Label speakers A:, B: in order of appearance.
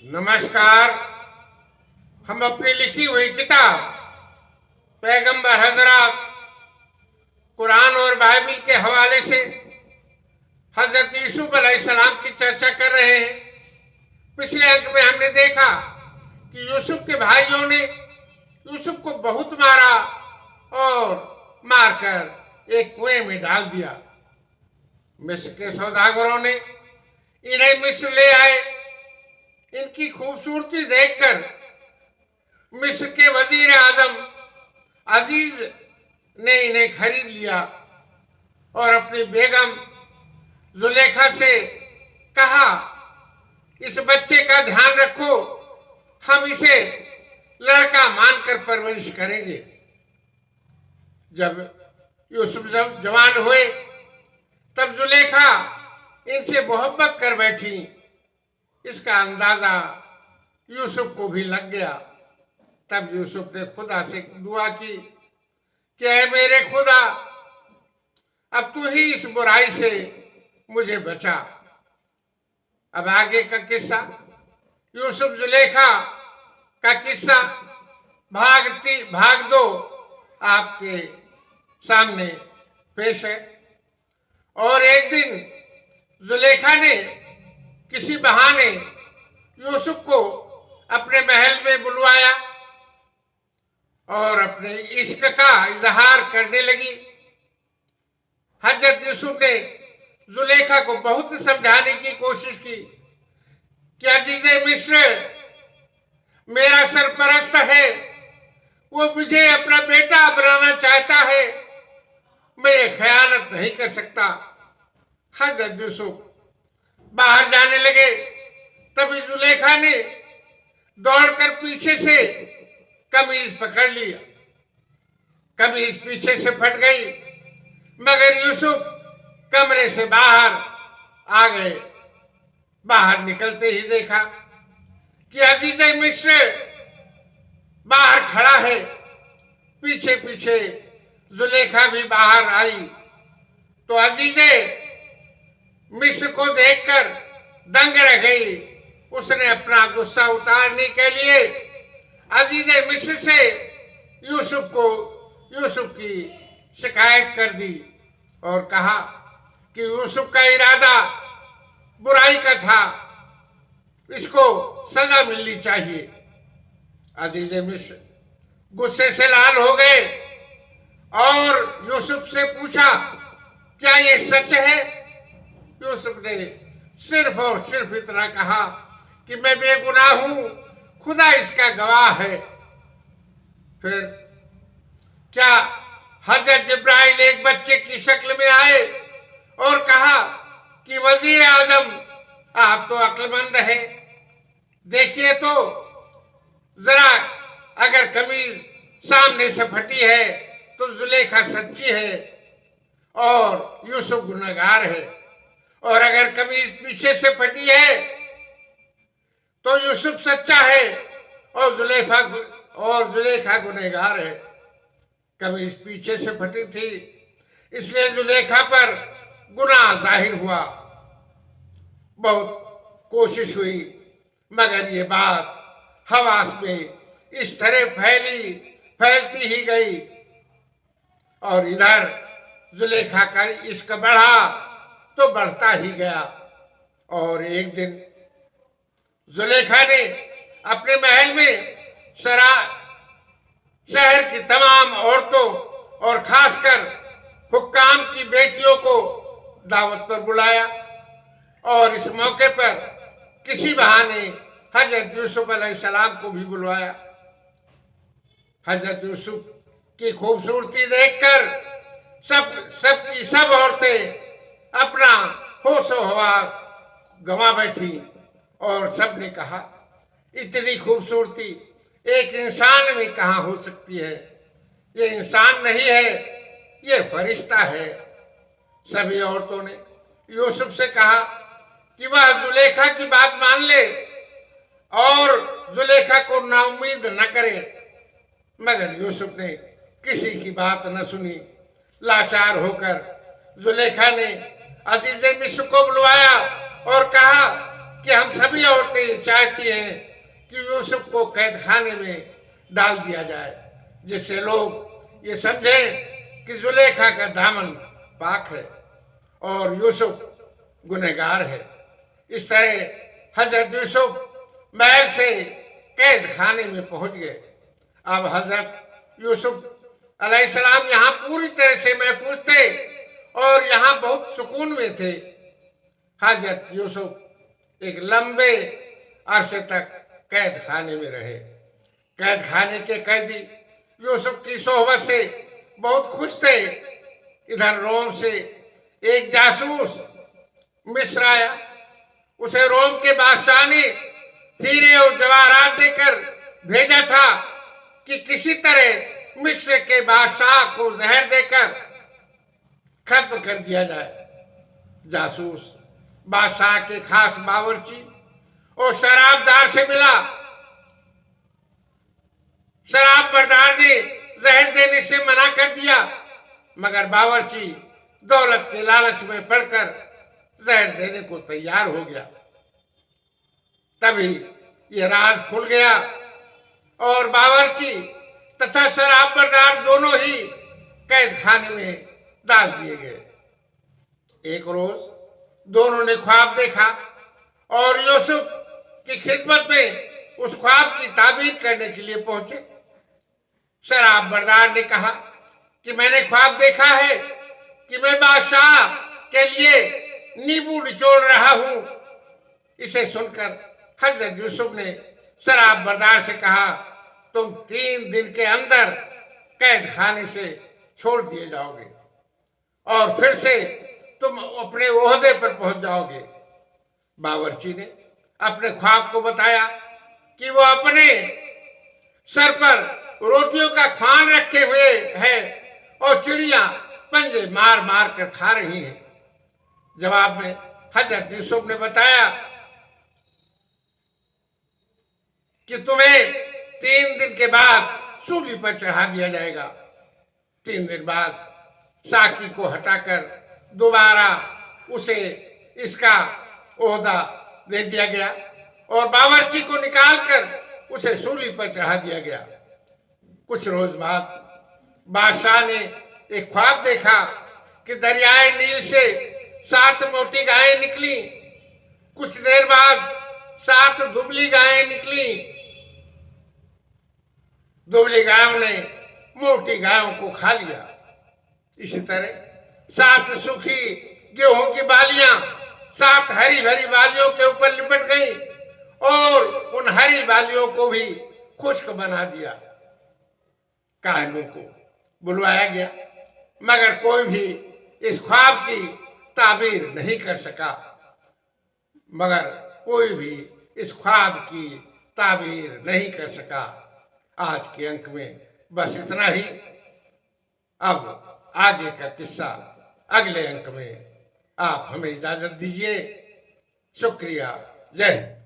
A: नमस्कार। हम अपनी लिखी हुई किताब पैगंबर हजरत कुरान और बाइबिल के हवाले से हजरत यूसुफ अलैहिस्सलाम की चर्चा कर रहे हैं। पिछले अंक में हमने देखा कि यूसुफ के भाइयों ने यूसुफ को बहुत मारा और मारकर एक कुएं में डाल दिया। मिस्र के सौदागरों ने इन्हें मिस्र ले आए। इनकी खूबसूरती देखकर मिस्र के वजीर आजम अजीज ने इन्हें खरीद लिया और अपनी बेगम जुलेखा से कहा, इस बच्चे का ध्यान रखो, हम इसे लड़का मानकर परवरिश करेंगे। जब यूसुफ जवान हुए तब जुलेखा इनसे मोहब्बत कर बैठी। इसका अंदाजा यूसुफ को भी लग गया। तब यूसुफ ने खुदा से दुआ की कि ऐ मेरे खुदा, अब तू ही इस बुराई से मुझे बचा। अब आगे का किस्सा, यूसुफ जुलेखा का किस्सा भाग दो आपके सामने पेश है। और एक दिन जुलेखा ने किसी बहाने यूसुफ को अपने महल में बुलवाया और अपने इश्क का इजहार करने लगी। हजरत यूसुफ ने जुलेखा को बहुत समझाने की कोशिश की कि अजीज़े मिस्र मेरा सरपरस्त है, वो मुझे अपना बेटा बनाना चाहता है, मैं ये खयानत नहीं कर सकता। हजरत यूसुफ बाहर जाने लगे। तभी जुलेखा ने दौड़कर पीछे से कमीज पकड़ लिया। कमीज पीछे से फट गई, मगर यूसुफ कमरे से बाहर आ गए। बाहर निकलते ही देखा कि अजीज़े मिस्र बाहर खड़ा है। पीछे पीछे जुलेखा भी बाहर आई तो अजीज़े मिस्र को देखकर दंग रह गई। उसने अपना गुस्सा उतारने के लिए अजीज़े मिस्र से यूसुफ की शिकायत कर दी और कहा कि यूसुफ का इरादा बुराई का था, इसको सजा मिलनी चाहिए। अजीज़े मिस्र गुस्से से लाल हो गए और यूसुफ से पूछा, क्या ये सच है? यूसुफ ने सिर्फ और सिर्फ इतना कहा कि मैं बेगुनाह हूं, खुदा इसका गवाह है। फिर क्या हजरत जिब्राइल एक बच्चे की शक्ल में आए और कहा कि वजीर आजम आप तो अक्लमंद है, देखिए तो जरा, अगर कमीज सामने से फटी है तो जुलेखा सच्ची है और यूसुफ गुनहगार है, और अगर कमीज पीछे से फटी है तो यूसुफ सच्चा है और जुलेखा गुनहगार है। कमीज पीछे से फटी थी, इसलिए जुलेखा पर गुनाह जाहिर हुआ। बहुत कोशिश हुई, मगर ये बात हवास में इस तरह फैलती ही गई और इधर जुलेखा का इश्क बढ़ा तो बढ़ता ही गया। और एक दिन जुलेखा ने अपने महल में शहर की तमाम औरतों और खासकर हुक्काम की बेटियों को दावत पर बुलाया और इस मौके पर किसी बहाने हजरत यूसुफ अलैहिस्सलाम को भी बुलवाया। हजरत यूसुफ की खूबसूरती देखकर सब औरतें अपना होश और हवा गंवा बैठी और सब ने कहा, इतनी खूबसूरती एक इंसान में कहाँ हो सकती है? ये इंसान नहीं है, ये फरिश्ता है। सभी औरतों ने यूसुफ से कहा कि वह जुलेखा की बात मान ले और जुलेखा को नाउम्मीद न करे, मगर यूसुफ ने किसी की बात न सुनी। लाचार होकर जुलेखा ने अजीज़े मिस्र को बुलवाया और कहा कि हम सभी औरतें ये चाहती हैं कि यूसुफ को कैद खाने में डाल दिया जाए, जिससे लोग ये समझें कि जुलेखा का दामन पाक है और यूसुफ गुनहगार है। इस तरह हजरत यूसुफ महल से कैद खाने में पहुंच गए। अब हजरत यूसुफ अलैहिस्सलाम यहाँ पूरी तरह से महफूज थे और यहाँ बहुत सुकून में थे। हजरत यूसुफ एक लंबे अरसे तक कैद खाने में रहे। कैद खाने के कैदी यूसुफ की सोहबत से बहुत खुश थे। इधर रोम से एक जासूस मिस्र आया। उसे रोम के बादशाह ने हीरे और जवाहरात देकर भेजा था कि किसी तरह मिस्र के बादशाह को जहर देकर खत्म कर दिया जाए। जासूस बादशाह के खास बावर्ची और शराबदार से मिला। शराब बरदार ने जहर देने से मना कर दिया, मगर बावर्ची दौलत के लालच में पड़कर जहर देने को तैयार हो गया। तभी यह राज खुल गया और बावर्ची तथा शराब बरदार दोनों ही कैद खाने में डाल दिए गए। एक रोज दोनों ने ख्वाब देखा और यूसुफ की खिदमत में उस ख्वाब की ताबीर करने के लिए पहुंचे। शराब बरदार ने कहा कि मैंने ख्वाब देखा है कि मैं बादशाह के लिए नींबू निचोड़ रहा हूं। इसे सुनकर हजरत यूसुफ ने शराब बरदार से कहा, तुम 3 दिन के अंदर कैद खाने से छोड़ दिए जाओगे और फिर से तुम अपने ओहदे पर पहुंच जाओगे। बावर्ची ने अपने ख्वाब को बताया कि वो अपने सर पर रोटियों का खान रखे हुए है और चिड़िया पंजे मार मार कर खा रही हैं। जवाब में हजरत यूसुफ ने बताया कि तुम्हें 3 दिन के बाद सूली पर चढ़ा दिया जाएगा। 3 दिन बाद साकी को हटाकर दोबारा उसे इसका ओहदा दे दिया गया और बावर्ची को निकालकर उसे सूली पर चढ़ा दिया गया। कुछ रोज बाद बादशाह ने एक ख्वाब देखा कि दरियाए नील से 7 मोटी गायें निकली। कुछ देर बाद 7 दुबली गायें निकली। दुबली गायों ने मोटी गायों को खा लिया। इसी तरह 7 सूखी गेहूं की बालियां 7 हरी भरी बालियों के ऊपर लिपट गई और उन हरी बालियों को भी खुश्क बना दिया। काहिनों को बुलवाया गया, मगर कोई भी इस ख्वाब की ताबीर नहीं कर सका। मगर कोई भी इस ख्वाब की ताबीर नहीं कर सका। आज के अंक में बस इतना ही। अब आगे का किस्सा अगले अंक में। आप हमें इजाजत दीजिए। शुक्रिया। जय हिंद।